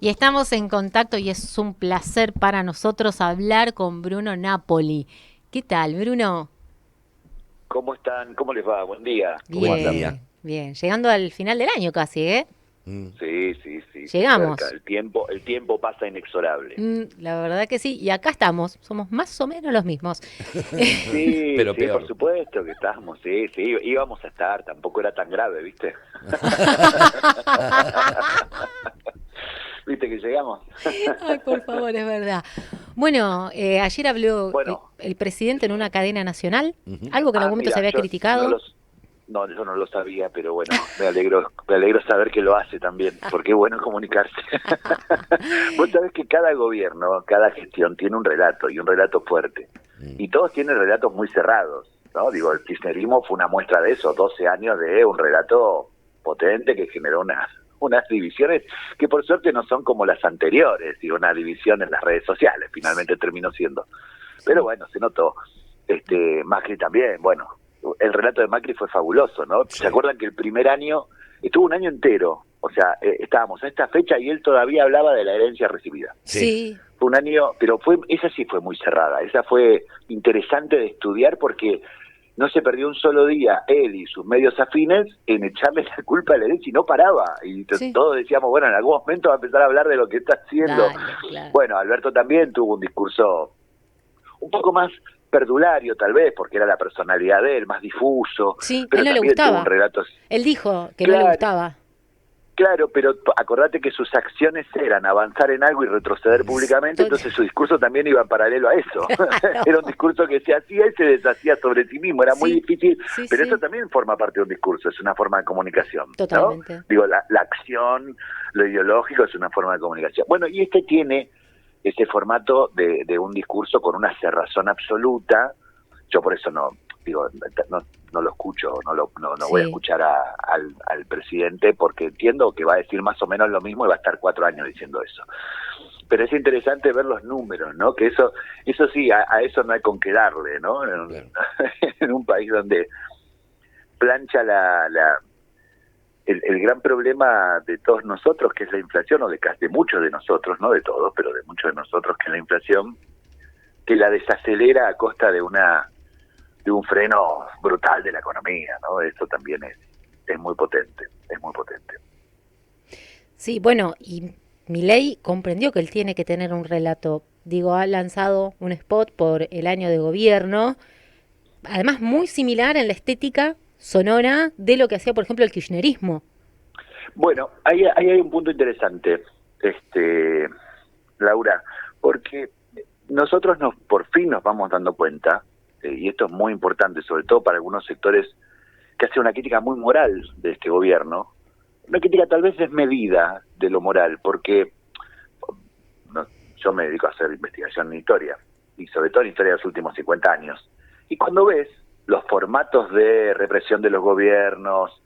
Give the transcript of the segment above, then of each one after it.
Y estamos en contacto y es un placer para nosotros hablar con Bruno Napoli. ¿Qué tal, Bruno? ¿Cómo están? ¿Cómo les va? Buen día. ¿Cómo Buen andan? día. Bien, bien. Llegando al final del año casi, ¿eh? Mm. Sí, sí, sí, se acerca. Llegamos. El tiempo pasa inexorable. La verdad que sí. Y acá estamos. Somos más o menos los mismos. Sí, Pero sí, por peor. supuesto que estábamos, sí, sí, íbamos a estar, tampoco era tan grave, ¿viste? ¿Viste que llegamos? Ay, por favor, es verdad. Bueno, ayer habló Bueno, el presidente en una cadena nacional, algo que en algún momento se mira, había yo no criticado. los, no, yo no lo sabía, pero bueno, me alegro saber que lo hace también, porque es bueno comunicarse. Vos sabés que cada gobierno, cada gestión tiene un relato y un relato fuerte. Y todos tienen relatos muy cerrados, ¿no? Digo, el kirchnerismo fue una muestra de eso, 12 años de un relato potente que generó unas divisiones que por suerte no son como las anteriores, y una división en las redes sociales, finalmente terminó siendo. Pero Sí, bueno, se notó. Macri también, bueno, el relato de Macri fue fabuloso, ¿no? ¿Se Sí. acuerdan que el primer año, estuvo un año entero, o sea, estábamos en esta fecha y él todavía hablaba de la herencia recibida? Sí. sí, Fue un año, pero esa sí fue muy cerrada, esa fue interesante de estudiar porque no se perdió un solo día él y sus medios afines en echarle la culpa a la herencia y no paraba. Y sí. todos decíamos, bueno, en algún momento va a empezar a hablar de lo que está haciendo. Dale, claro. Bueno, Alberto también tuvo un discurso un poco más perdulario tal vez, porque era la personalidad de él, más difuso, Sí, a él pero no le también tuvo un gustaba. relato. Él dijo que no le Claro, gustaba. claro, pero acordate que sus acciones eran avanzar en algo y retroceder públicamente, Tot- entonces su discurso también iba en paralelo a eso. Claro. Era un discurso que se hacía y se deshacía sobre sí mismo, era muy Sí, difícil, sí, pero eso sí. también forma parte de un discurso, es una forma de comunicación, ¿no? Totalmente. Digo, la acción, lo ideológico es una forma de comunicación. Bueno, y este tiene ese formato de un discurso con una cerrazón absoluta. Yo por eso no digo no lo escucho, no voy a Sí. escuchar al presidente porque entiendo que va a decir más o menos lo mismo y va a estar 4 años diciendo eso. Pero es interesante ver los números, ¿no? Que eso sí, a eso no hay con qué darle, ¿no? Claro. En un país donde plancha el gran problema de todos nosotros, que es la inflación, o de muchos de nosotros, no de todos, pero de muchos de nosotros, que es la inflación, que la desacelera a costa de un freno brutal de la economía, ¿no? Eso también es muy potente, es muy potente. Sí, bueno, y Milei comprendió que él tiene que tener un relato. Digo, ha lanzado un spot por el año de gobierno, además muy similar en la estética sonora de lo que hacía, por ejemplo, el kirchnerismo. Bueno, ahí hay un punto interesante, Laura, porque nosotros por fin nos vamos dando cuenta, y esto es muy importante, sobre todo para algunos sectores que hacen una crítica muy moral de este gobierno, una crítica tal vez desmedida de lo moral, porque no, yo me dedico a hacer investigación en historia, y sobre todo en historia de los últimos 50 años. Y cuando ves los formatos de represión de los gobiernos,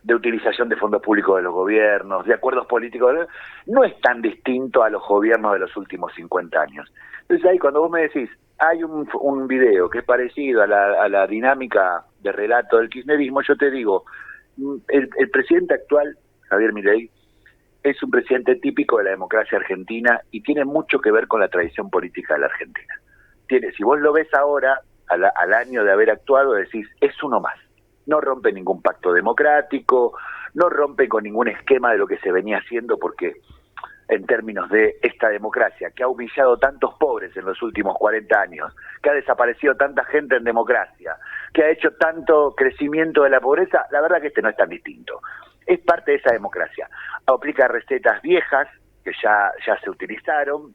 de utilización de fondos públicos de los gobiernos, de acuerdos políticos, no es tan distinto a los gobiernos de los últimos 50 años. Entonces ahí cuando vos me decís, hay un video que es parecido a la dinámica de relato del kirchnerismo, yo te digo, el presidente actual, Javier Milei, es un presidente típico de la democracia argentina y tiene mucho que ver con la tradición política de la Argentina. Si vos lo ves ahora, al año de haber actuado, decís, es uno más. No rompe ningún pacto democrático, no rompe con ningún esquema de lo que se venía haciendo, porque en términos de esta democracia, que ha humillado tantos pobres en los últimos 40 años, que ha desaparecido tanta gente en democracia, que ha hecho tanto crecimiento de la pobreza, la verdad que este no es tan distinto. Es parte de esa democracia. Aplica recetas viejas que ya se utilizaron,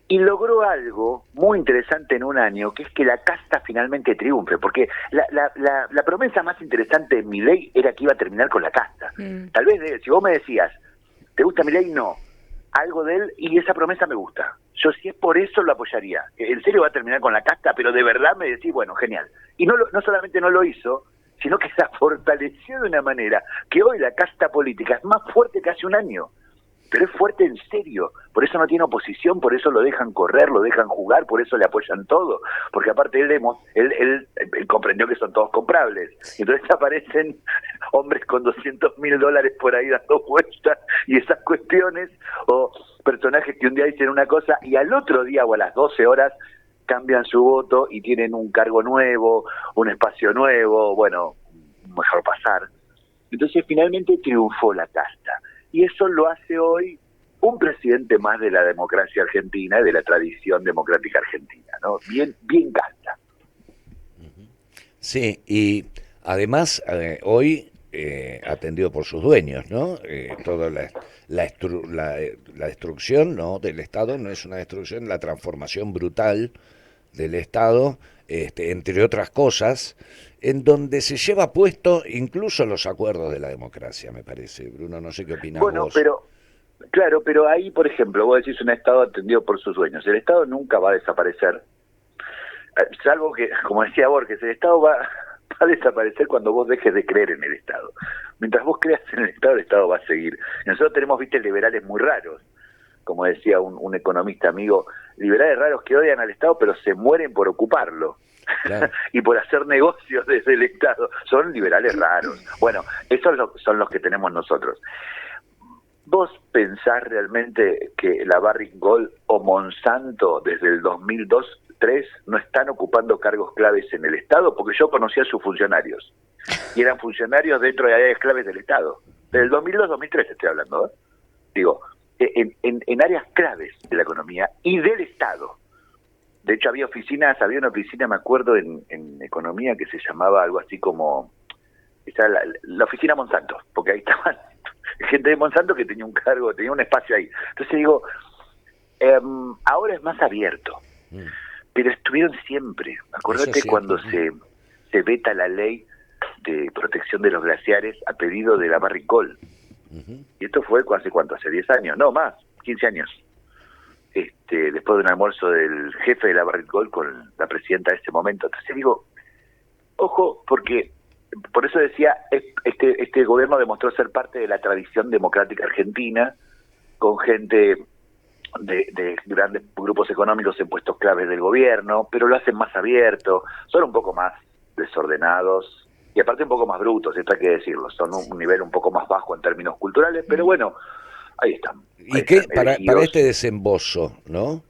y logró algo muy interesante en un año, que es que la casta finalmente triunfe, porque la promesa más interesante de Milei era que iba a terminar con la casta. Mm. Tal vez, si vos me decías, ¿te gusta Milei? No. Algo de él, y esa promesa me gusta. Yo si es por eso lo apoyaría. En serio va a terminar con la casta, pero de verdad me decís, bueno, genial. Y no solamente no lo hizo, sino que se fortaleció de una manera que hoy la casta política es más fuerte que hace un año. pero es fuerte en serio, por eso no tiene oposición, por eso lo dejan correr, lo dejan jugar, por eso le apoyan todo, porque aparte él comprendió que son todos comprables, entonces aparecen hombres con $200.000 por ahí dando vueltas y esas cuestiones, o personajes que un día dicen una cosa y al otro día o a las 12 horas cambian su voto y tienen un cargo nuevo, un espacio nuevo, bueno, mejor pasar. Entonces finalmente triunfó la casta. Y eso lo hace hoy un presidente más de la democracia argentina, de la tradición democrática argentina, ¿no? Bien, bien casta. Sí, y además hoy atendido por sus dueños, ¿no? Toda la destrucción, ¿no?, del Estado no es una destrucción, la transformación brutal del Estado, entre otras cosas, en donde se lleva puesto incluso los acuerdos de la democracia, me parece. Bruno, no sé qué opinás Bueno, vos. claro, pero ahí, por ejemplo, vos decís un Estado atendido por sus dueños. El Estado nunca va a desaparecer, salvo que, como decía Borges, el Estado va a desaparecer cuando vos dejes de creer en el Estado. Mientras vos creas en el Estado va a seguir. Nosotros tenemos, viste, liberales muy raros, como decía un economista amigo, liberales raros que odian al Estado, pero se mueren por ocuparlo. Claro. Y por hacer negocios desde el Estado. Son liberales raros. Bueno, esos son los que tenemos nosotros. ¿Vos pensás realmente que la Barrick Gold o Monsanto desde el 2002-2003 no están ocupando cargos claves en el Estado? Porque yo conocía a sus funcionarios. Y eran funcionarios dentro de áreas claves del Estado. Desde el 2002-2003 estoy hablando, ¿eh? Digo, en áreas claves de la economía y del Estado. De hecho, había una oficina, me acuerdo, en economía que se llamaba algo así como la oficina Monsanto, porque ahí estaban gente de Monsanto que tenía un cargo, tenía un espacio ahí. Entonces digo, ahora es más abierto, pero estuvieron siempre. Acordate cuando se veta la ley de protección de los glaciares a pedido de la Barrick Gold. Y esto fue hace cuánto, hace 10 años, no más, 15 años. Después de un almuerzo del jefe de la Barrick Gold con la presidenta de ese momento. Entonces digo, ojo, porque por eso decía, este gobierno demostró ser parte de la tradición democrática argentina, con gente de grandes grupos económicos en puestos claves del gobierno, pero lo hacen más abierto, son un poco más desordenados, y aparte un poco más brutos, esto hay que decirlo, son un nivel un poco más bajo en términos culturales, pero bueno, ahí están. ¿Y qué para este desembolso, no?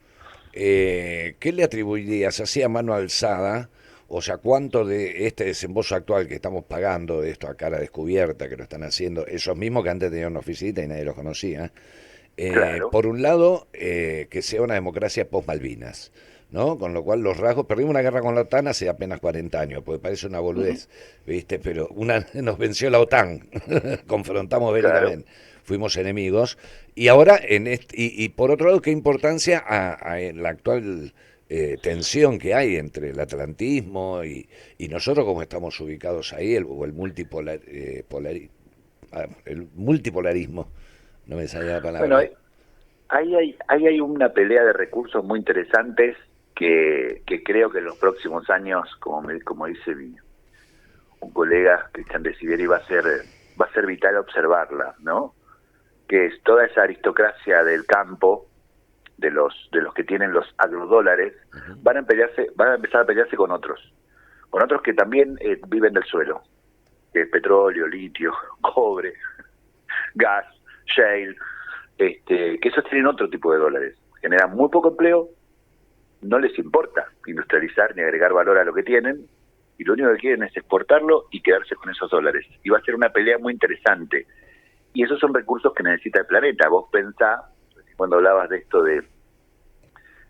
¿Qué le atribuirías así a mano alzada? O sea, ¿cuánto de este desembolso actual que estamos pagando, de esto a cara descubierta, que lo están haciendo, esos mismos que antes tenían una oficina y nadie los conocía? Claro. Por un lado, que sea una democracia post-Malvinas, ¿no? Con lo cual los rasgos, perdimos una guerra con la OTAN hace apenas 40 años, porque parece una boludez, ¿viste? Pero nos venció la OTAN, confrontamos bélicamente, fuimos enemigos, y ahora, y por otro lado, qué importancia a la actual tensión que hay entre el atlantismo y nosotros, como estamos ubicados ahí, el multipolarismo, no me sale la palabra. Bueno, ahí hay una pelea de recursos muy interesantes que creo que en los próximos años, como dice un colega, Cristian de Sivieri, va a ser vital observarla, ¿no? Que es toda esa aristocracia del campo, de los que tienen los agrodólares, van a empezar a pelearse con otros que también viven del suelo, que es petróleo, litio, cobre, gas, shale, que esos tienen otro tipo de dólares, generan muy poco empleo, no les importa industrializar ni agregar valor a lo que tienen, y lo único que quieren es exportarlo y quedarse con esos dólares. Y va a ser una pelea muy interesante. Y esos son recursos que necesita el planeta. Vos pensá, cuando hablabas de esto de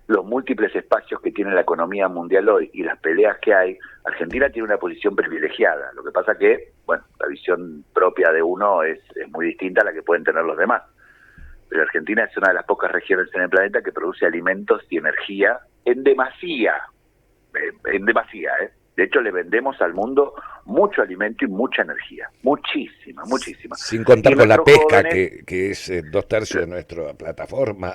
los múltiples espacios que tiene la economía mundial hoy y las peleas que hay, Argentina tiene una posición privilegiada. Lo que pasa que, bueno, la visión propia de uno es muy distinta a la que pueden tener los demás. Pero Argentina es una de las pocas regiones en el planeta que produce alimentos y energía en demasía. De hecho, le vendemos al mundo mucho alimento y mucha energía. Muchísima. Sin contar con la pesca, jóvenes, que es 2/3 de nuestra plataforma.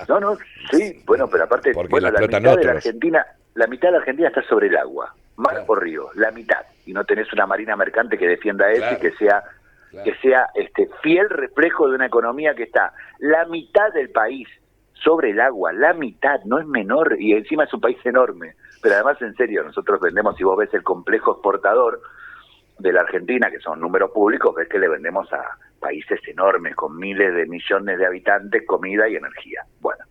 Sí, bueno, pero aparte, la mitad otros. de la mitad de la Argentina está sobre el agua, mar o río, la mitad. Y no tenés una marina mercante que defienda eso y que sea Claro. que sea fiel reflejo de una economía que está la mitad del país sobre el agua, la mitad, no es menor, y encima es un país enorme. Pero además, en serio, nosotros vendemos, si vos ves el complejo exportador de la Argentina, que son números públicos, ves que le vendemos a países enormes, con miles de millones de habitantes, comida y energía. Bueno,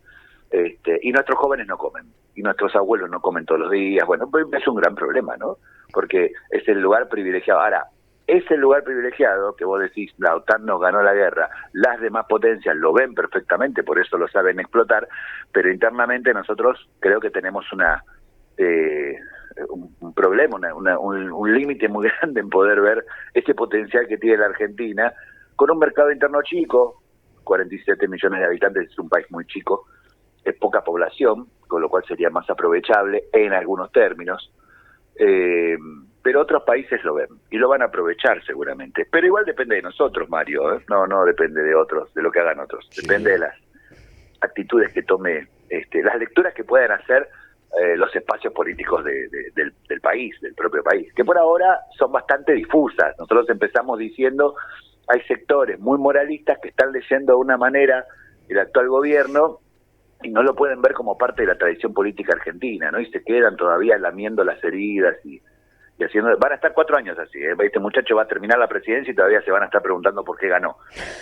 y nuestros jóvenes no comen, y nuestros abuelos no comen todos los días. Bueno, pues es un gran problema, ¿no? Porque es el lugar privilegiado. Ahora, es el lugar privilegiado que vos decís, la OTAN nos ganó la guerra, las demás potencias lo ven perfectamente, por eso lo saben explotar, pero internamente nosotros creo que tenemos un problema, un límite muy grande en poder ver ese potencial que tiene la Argentina, con un mercado interno chico, 47 millones de habitantes, es un país muy chico, es poca población, con lo cual sería más aprovechable en algunos términos, pero otros países lo ven y lo van a aprovechar seguramente, pero igual depende de nosotros, Mario, ¿eh? No depende de otros, de lo que hagan otros, Sí. Depende de las actitudes que tome, las lecturas que puedan hacer los espacios políticos del país, del propio país, que por ahora son bastante difusas. Nosotros empezamos diciendo, hay sectores muy moralistas que están leyendo de una manera el actual gobierno y no lo pueden ver como parte de la tradición política argentina, ¿no? Y se quedan todavía lamiendo las heridas y haciendo... Van a estar 4 años así, ¿eh? Este muchacho va a terminar la presidencia y todavía se van a estar preguntando por qué ganó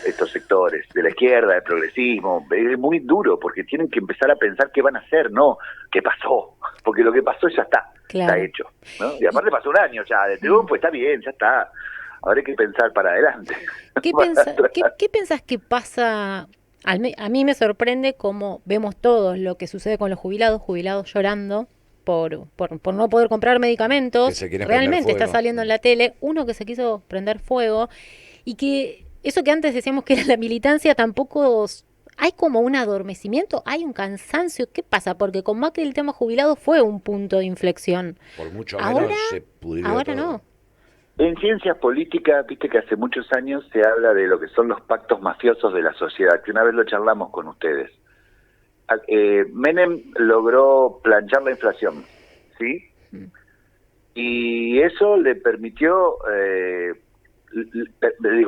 estos sectores de la izquierda, del progresismo. Es muy duro porque tienen que empezar a pensar qué van a hacer, no qué pasó, porque lo que pasó ya está, Claro. está hecho, ¿no? Y aparte pasó un año ya de triunfo, está bien, ya está. Ahora hay que pensar para adelante. ¿Qué pensás que pasa? A mí me sorprende cómo vemos todos lo que sucede con los jubilados llorando por no poder comprar Que medicamentos. se quieren prender Realmente está fuego. saliendo en la tele uno que se quiso prender fuego y que eso que antes decíamos que era la militancia tampoco hay como un adormecimiento, hay un cansancio. ¿Qué pasa? Porque con Macri el tema jubilado fue un punto de inflexión. Por mucho Ahora, menos se pudrió ahora todo. no. En ciencias políticas, viste que hace muchos años se habla de lo que son los pactos mafiosos de la sociedad, que una vez lo charlamos con ustedes. Menem logró planchar la inflación, ¿sí? Y eso le permitió,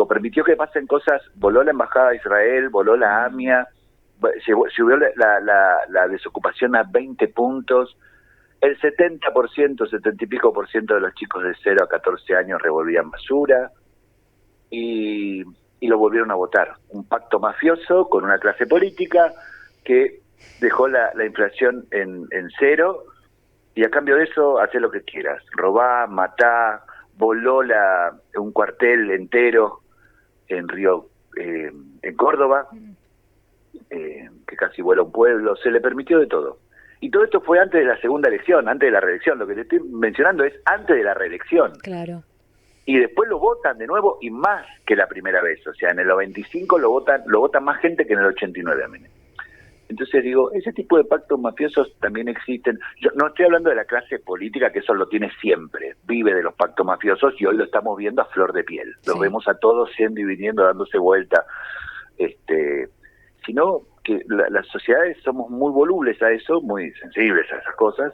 permitió que pasen cosas, voló la embajada de Israel, voló la AMIA, subió la desocupación a 20 puntos, el 70%, 70 y pico por ciento de los chicos de 0 a 14 años revolvían basura y lo volvieron a votar. Un pacto mafioso con una clase política que dejó la inflación en cero y a cambio de eso hace lo que quieras. Robá, matá, voló un cuartel entero en Río, en Córdoba, que casi vuela un pueblo. Se le permitió de todo. Y todo esto fue antes de la segunda elección, antes de la reelección. Lo que te estoy mencionando es antes de la reelección. Claro. Y después lo votan de nuevo y más que la primera vez. O sea, en el 95 lo votan más gente que en el 89 a Menem. Entonces digo, ese tipo de pactos mafiosos también existen. Yo no estoy hablando de la clase política, que eso lo tiene siempre, vive de los pactos mafiosos y hoy lo estamos viendo a flor de piel. Los vemos a todos yendo y viniendo, dándose vuelta. Sino que las sociedades somos muy volubles a eso, muy sensibles a esas cosas.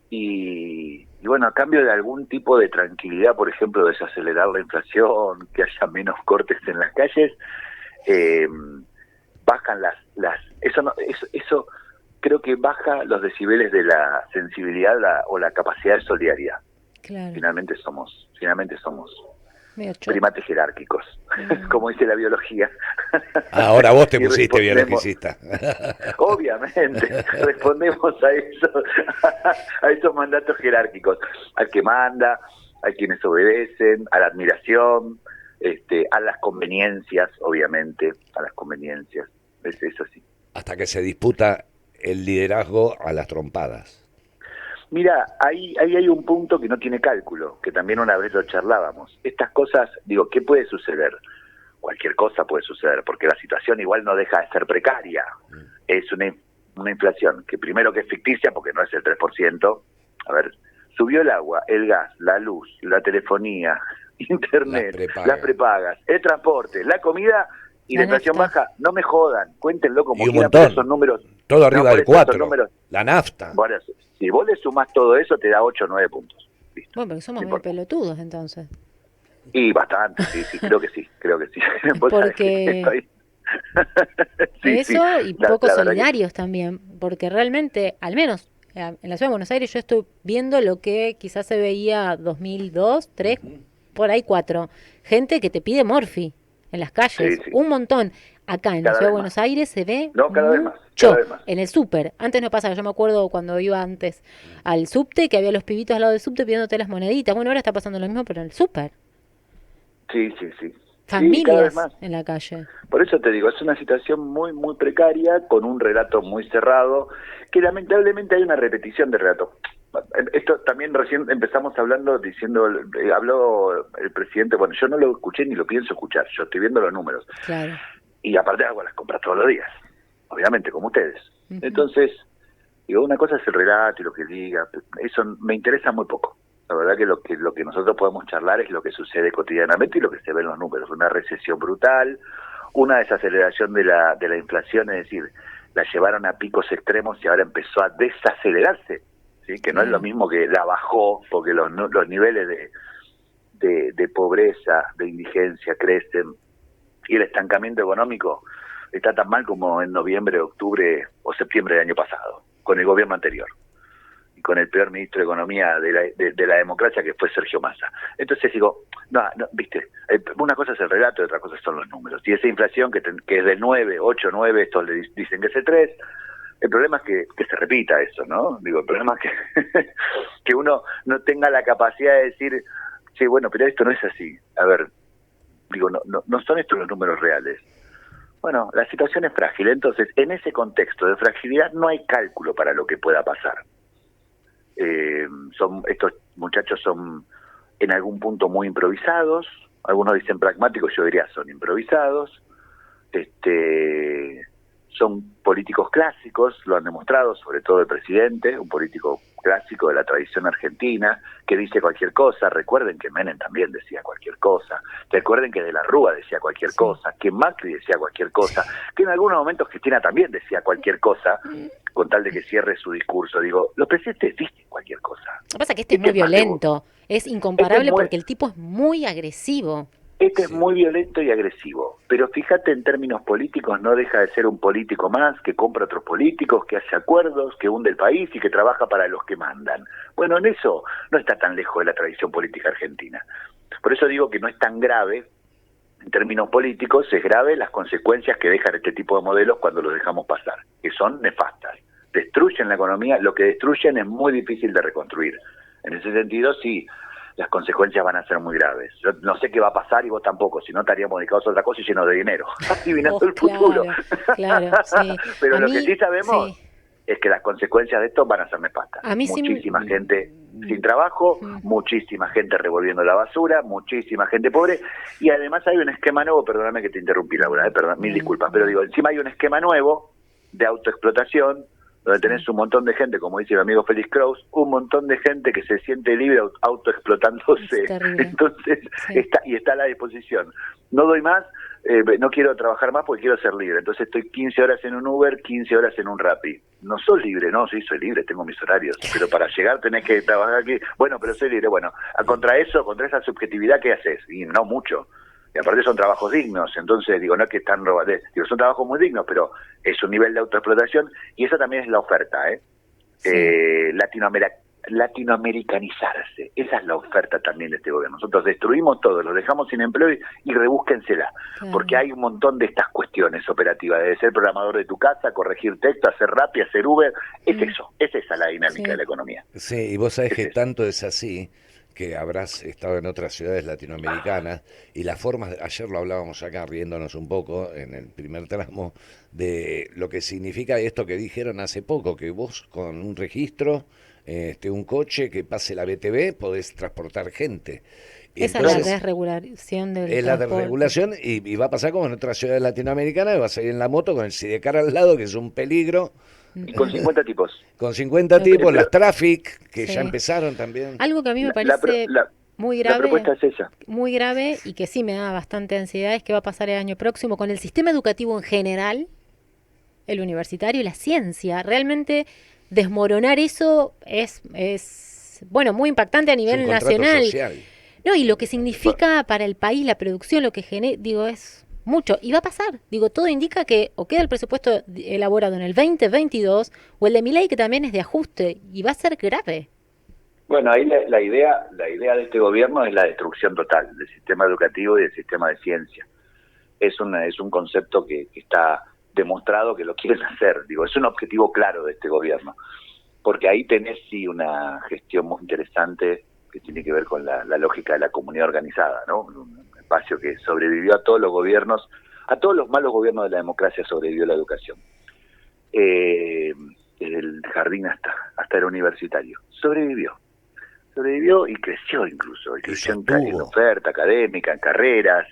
Y bueno, a cambio de algún tipo de tranquilidad, por ejemplo, desacelerar la inflación, que haya menos cortes en las calles, bajan eso creo que baja los decibeles de la sensibilidad o la capacidad de solidaridad. Claro. Finalmente somos Medio choto. primates jerárquicos, como dice la biología. Ahora vos te Y pusiste respondemos- biologicista. Obviamente, respondemos a esos mandatos jerárquicos, al que manda, a quienes obedecen, a la admiración, a las conveniencias, obviamente, a las conveniencias. Es así. Hasta que se disputa el liderazgo a las trompadas. Mira, ahí hay un punto que no tiene cálculo, que también una vez lo charlábamos. Estas cosas, digo, ¿qué puede suceder? Cualquier cosa puede suceder, porque la situación igual no deja de ser precaria. Es una inflación que primero que es ficticia, porque no es el 3%. A ver, subió el agua, el gas, la luz, la telefonía, internet, las prepagas, el transporte, la comida y la inflación nafta. baja. No me jodan, cuéntenlo como Y un quieran, montón. pero esos números... Todo arriba por del eso esos 4. números- La nafta. Bueno, si vos le sumás todo eso, te da 8 o 9 puntos. Listo. Bueno, porque somos No muy importa. pelotudos entonces. Y bastante, sí, creo que sí. Vos sabés que Porque estoy- Sí, sí, eso y poco la verdad que sí. solidarios también, porque realmente, al menos en la ciudad de Buenos Aires, yo estoy viendo lo que quizás se veía 2002, 3, Ujú. por ahí 4. Gente que te pide morfi en las Sí, calles, sí, un montón. Acá en la cada ciudad de vez más. Buenos Aires se ve No, cada vez más, cada mucho. vez más. En el súper. Antes no pasaba, yo me acuerdo cuando iba antes al subte, que había los pibitos al lado del subte pidiéndote las moneditas. Bueno, ahora está pasando lo mismo, pero en el súper. Sí, sí, sí. Sí, cada vez Familias más. en la calle. Por eso te digo, es una situación muy, muy precaria, con un relato muy cerrado, que lamentablemente hay una repetición de relato. Esto también recién empezamos hablando, diciendo, habló el presidente, bueno, yo no lo escuché ni lo pienso escuchar, yo estoy viendo los números. Claro. Y aparte hago las compras todos los días, obviamente, como ustedes. Ujú. Entonces, digo, una cosa es el relato y lo que diga, eso me interesa muy poco. La verdad que lo que nosotros podemos charlar es lo que sucede cotidianamente y lo que se ve en los números. Una recesión brutal, una desaceleración de la inflación, es decir, la llevaron a picos extremos y ahora empezó a desacelerarse, ¿sí? Que no es lo Claro. mismo que la bajó, porque los niveles de pobreza, de indigencia crecen, y el estancamiento económico está tan mal como en noviembre, octubre o septiembre del año pasado, con el gobierno anterior y con el peor ministro de Economía de la democracia, que fue Sergio Massa. Entonces digo, no, viste, una cosa es el relato y otra cosa son los números. Y esa inflación que es del 9, 8, 9, estos le dicen que es el 3, el problema es que se repita eso, ¿no? Digo, el problema es que, que uno no tenga la capacidad de decir, sí, bueno, pero esto no es así. A ver, digo, no son estos los números reales. Bueno, la situación es frágil, entonces en ese contexto de fragilidad no hay cálculo para lo que pueda pasar. Estos muchachos son en algún punto muy improvisados, algunos dicen pragmáticos, yo diría son improvisados, son políticos clásicos, lo han demostrado, sobre todo el presidente, un político clásico de la tradición argentina, que dice cualquier cosa. Recuerden que Menem también decía cualquier cosa, recuerden que De la Rúa decía cualquier Sí. cosa, que Macri decía cualquier cosa, que en algunos momentos Cristina también decía cualquier cosa, con tal de que cierre su discurso. Digo, los presidentes dicen cualquier cosa. Lo que pasa es que este es Este muy es más de vos. violento, es Este es incomparable muy, porque el tipo es muy agresivo. Este es Sí. muy violento y agresivo, pero fíjate en términos políticos, no deja de ser un político más que compra a otros políticos, que hace acuerdos, que hunde el país y que trabaja para los que mandan. Bueno, en eso no está tan lejos de la tradición política argentina. Por eso digo que no es tan grave, en términos políticos, es grave las consecuencias que dejan este tipo de modelos cuando los dejamos pasar, que son nefastas. Destruyen la economía, lo que destruyen es muy difícil de reconstruir. En ese sentido, sí, las consecuencias van a ser muy graves. Yo no sé qué va a pasar y vos tampoco, si no estaríamos dedicados a otra cosa y llenos de dinero, adivinando el futuro. Claro, claro, sí. Pero A lo que mí, sí sabemos sí. es que las consecuencias de esto van a ser nefastas. A mí sí. Muchísima gente sin trabajo, Mm, muchísima gente revolviendo la basura, muchísima gente pobre, y además hay un esquema nuevo, perdóname que te interrumpí, Laura, perdón, mil bueno, disculpas, pero no, digo, encima hay un esquema nuevo de autoexplotación, donde sí, tenés un montón de gente, como dice mi amigo Félix Kraus, un montón de gente que se siente libre es autoexplotándose. terrible. Entonces, Sí. está a la disposición. No doy más, no quiero trabajar más porque quiero ser libre. Entonces estoy 15 horas en un Uber, 15 horas en un Rappi. No soy libre, no, sí, soy libre, tengo mis horarios. Pero para llegar tenés que trabajar aquí. Bueno, pero soy libre. Bueno, contra eso, contra esa subjetividad, ¿qué haces? Y no mucho. Y aparte son trabajos dignos, entonces digo, no es que están robados, digo, son trabajos muy dignos, pero es un nivel de autoexplotación y esa también es la oferta, Sí. Latinoamericanizarse, esa es la oferta también de este gobierno. Nosotros destruimos todo, los dejamos sin empleo y rebúsquensela, porque Claro. hay un montón de estas cuestiones operativas, de ser programador de tu casa, corregir texto, hacer Rappi, hacer Uber, es Mm, eso, es esa la dinámica de sí. la economía, Sí, y vos sabés es que eso. tanto es así que habrás estado en otras ciudades latinoamericanas y las formas, ayer lo hablábamos acá riéndonos un poco en el primer tramo, de lo que significa esto que dijeron hace poco, que vos con un registro, un coche que pase la BTV, podés transportar gente. Esa es la Claro, Entonces, desregulación del es la transporte. desregulación y va a pasar como en otras ciudades latinoamericanas, que vas a ir en la moto con el sidecar al lado, que es un peligro, y con Ujú. 50 tipos. con 50 Lo que- tipos, las Pero traffic, que ya sí. empezaron también. Algo que a mí me la, la, pro- parece la, muy la grave, propuesta es esa. muy grave y que sí me da bastante ansiedad es qué va a pasar el año próximo con el sistema educativo en general, el universitario y la ciencia. Realmente desmoronar eso es bueno, muy impactante a Es un nivel contrato nacional. social. No, y lo que significa para el país la producción, lo que genera, digo, es mucho. Y va a pasar. Digo, todo indica que o queda el presupuesto elaborado en el 2022 o el de Milei que también es de ajuste y va a ser grave. Bueno, ahí la idea de este gobierno es la destrucción total del sistema educativo y del sistema de ciencia. Es un concepto que está demostrado que lo quieren hacer. Digo, es un objetivo claro de este gobierno, porque ahí tenés sí una gestión muy interesante que tiene que ver con la lógica de la comunidad organizada, ¿no? Un espacio que sobrevivió a todos los gobiernos, a todos los malos gobiernos de la democracia sobrevivió la educación. Desde el jardín hasta el universitario. Sobrevivió y creció incluso, y creció en oferta académica, en carreras.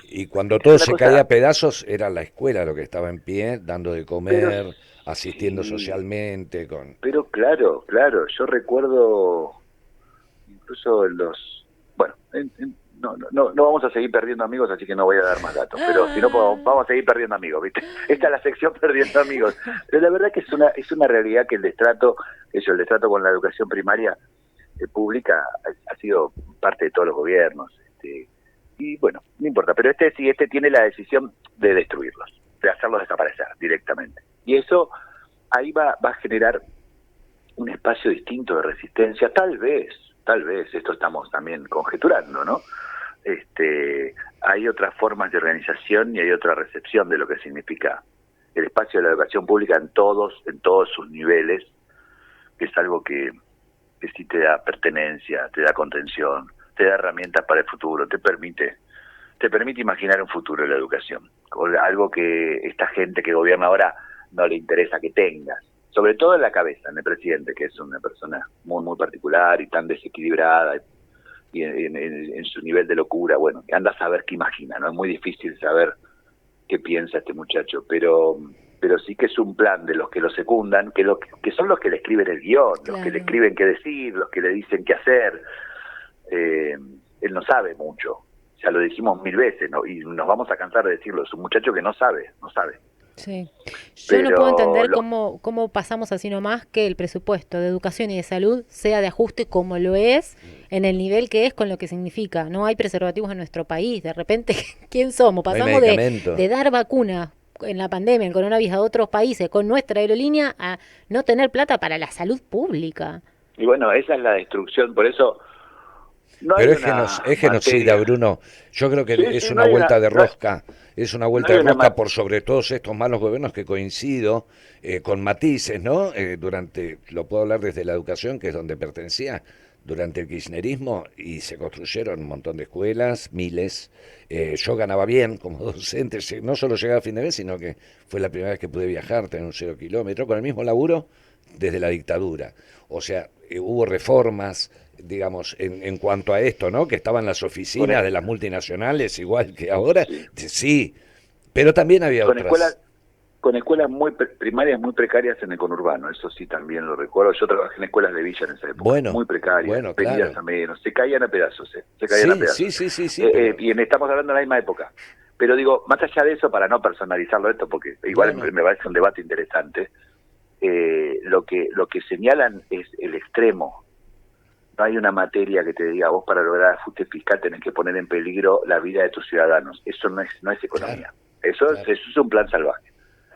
Y cuando todo se caía a pedazos, era la escuela lo que estaba en pie, dando de comer, asistiendo socialmente. Pero claro, yo recuerdo incluso bueno, no vamos a seguir perdiendo amigos, así que no voy a dar más datos, pero si no vamos a seguir perdiendo amigos, ¿viste? Esta es la sección perdiendo amigos. Pero la verdad que es una realidad que el destrato con la educación primaria pública ha sido parte de todos los gobiernos, y bueno, no importa, pero este tiene la decisión de destruirlos, de hacerlos desaparecer directamente, y eso ahí va a generar un espacio distinto de resistencia, tal vez, esto estamos también conjeturando, ¿no? Hay otras formas de organización y hay otra recepción de lo que significa el espacio de la educación pública en todos sus niveles, que es algo que sí te da pertenencia, te da contención, te da herramientas para el futuro, te permite imaginar un futuro en la educación, algo que esta gente que gobierna ahora no le interesa que tengas, sobre todo en la cabeza, en el presidente, que es una persona muy, muy particular y tan desequilibrada, y en su nivel de locura, bueno, anda a saber qué imagina, ¿no? Es muy difícil saber qué piensa este muchacho, pero sí que es un plan de los que lo secundan, que son los que le escriben el guión, claro, los que le escriben qué decir, los que le dicen qué hacer. Él no sabe mucho, ya lo dijimos 1000 veces, ¿no? Y nos vamos a cansar de decirlo, es un muchacho que no sabe. Sí. Yo no puedo entender cómo pasamos así nomás que el presupuesto de educación y de salud sea de ajuste como lo es, en el nivel que es, con lo que significa. No hay preservativos en nuestro país. De repente, ¿quién somos? Pasamos de dar vacunas en la pandemia, en coronavirus, a otros países con nuestra aerolínea a no tener plata para la salud pública. Y bueno, esa es la destrucción, por eso... Pero es genocida, Bruno. Yo creo que es una vuelta de rosca. Es una vuelta de rosca por sobre todos estos malos gobiernos que coincido con matices, ¿no? Lo puedo hablar desde la educación, que es donde pertenecía, durante el kirchnerismo, y se construyeron un montón de escuelas, miles. Yo ganaba bien como docente, no solo llegaba a fin de mes, sino que fue la primera vez que pude viajar, tener un 0 kilómetro, con el mismo laburo desde la dictadura. O sea, hubo reformas, digamos, en cuanto a esto, ¿no? Que estaban las oficinas de las multinacionales, igual que ahora, sí, pero también había otras. Con escuelas primarias muy precarias en el conurbano, eso sí también lo recuerdo. Yo trabajé en escuelas de villa en esa época, muy precarias, pedidas a menos, se caían a pedazos, Sí, y estamos hablando de la misma época. Pero digo, más allá de eso, para no personalizarlo esto, porque igual me parece un debate interesante, lo que señalan es el extremo. No hay una materia que te diga, vos para lograr ajuste fiscal tenés que poner en peligro la vida de tus ciudadanos. Eso no es economía. Eso es un plan salvaje.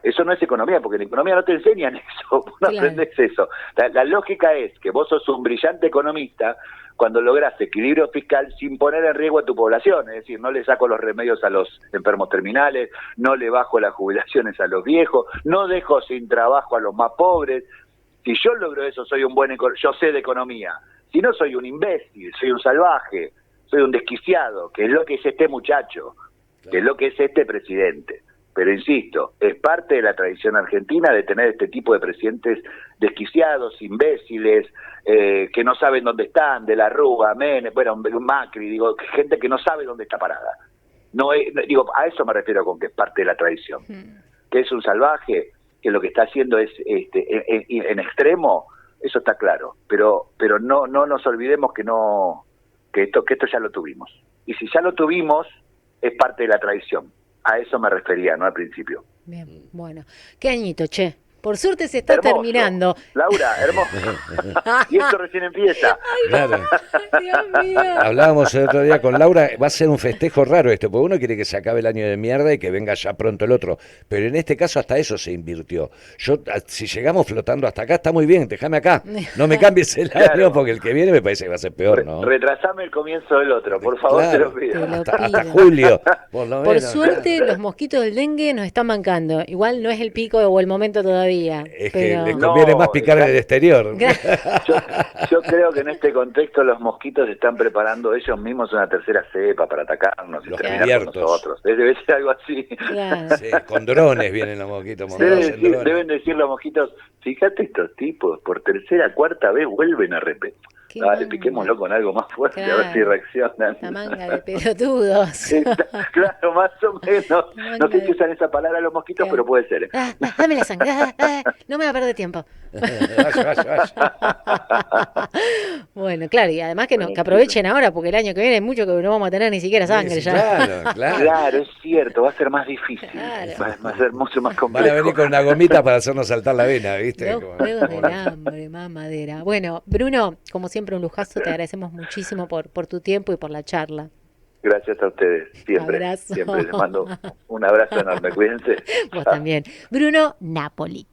Eso no es economía, porque en economía no te enseñan eso, no aprendes eso. La lógica es que vos sos un brillante economista cuando lográs equilibrio fiscal sin poner en riesgo a tu población, es decir, no le saco los remedios a los enfermos terminales, no le bajo las jubilaciones a los viejos, no dejo sin trabajo a los más pobres. Si yo logro eso, yo sé de economía. Si no, soy un imbécil, soy un salvaje, soy un desquiciado, que es lo que es este muchacho, que es lo que es este presidente. Pero insisto, es parte de la tradición argentina de tener este tipo de presidentes desquiciados, imbéciles, que no saben dónde están, de la Rúa, Menem, bueno, Macri, digo, gente que no sabe dónde está parada. A eso me refiero con que es parte de la tradición. Que es un salvaje, que lo que está haciendo es en extremo, eso está claro, pero no nos olvidemos que esto ya lo tuvimos. Y si ya lo tuvimos, es parte de la tradición. A eso me refería, no al principio. Bien, bueno. ¿Qué añito, che? Por suerte se está Hermoso. terminando. Laura, hermoso. Y esto recién empieza. Claro. Ay, Dios mío. Hablábamos el otro día con Laura, va a ser un festejo raro esto, porque uno quiere que se acabe el año de mierda y que venga ya pronto el otro, pero en este caso hasta eso se invirtió. Si llegamos flotando hasta acá, está muy bien, déjame acá, no me cambies el año, Claro. porque el que viene me parece que va a ser peor, ¿no? Retrasame el comienzo del otro, por favor, Claro. te lo pido. Te lo Hasta pido. julio, por lo Por menos. suerte, los mosquitos del dengue nos están bancando. Igual no es el pico o el momento todavía. Es pero... que les conviene No, más picar en el exterior. Yo creo que en este contexto los mosquitos están preparando ellos mismos una tercera cepa para atacarnos y Los terminar cubiertos. con nosotros. Debe ser algo así. Claro. Sí, con drones vienen los mosquitos montados en drones. Deben decir los mosquitos, fíjate estos tipos, por tercera, cuarta vez vuelven a repetir. Qué Dale, manga. piquémoslo con algo más fuerte, a ver Claro. si reaccionan. La manga de pelotudos. Claro, más o menos. La No sé manga si de- usan esa palabra los mosquitos, Claro. pero puede ser. Dame la sangre. No me va a perder tiempo. Vaya, vaya, vaya. Bueno, claro, y además que aprovechen ahora, porque el año que viene hay mucho que no vamos a tener ni siquiera sangre Sí, ya. Claro, claro. Claro, es cierto, va a ser más difícil. Claro. Va a ser mucho más Van complejo. a venir con una gomita para hacernos saltar la vena, ¿viste? Los Como- juegos del hambre, mamadera. Bueno, Bruno, como siempre un lujazo, te agradecemos muchísimo por tu tiempo y por la charla. Gracias a ustedes, siempre. Abrazo. Siempre les mando un abrazo enorme. Cuídense. Vos también. Bruno Napoli.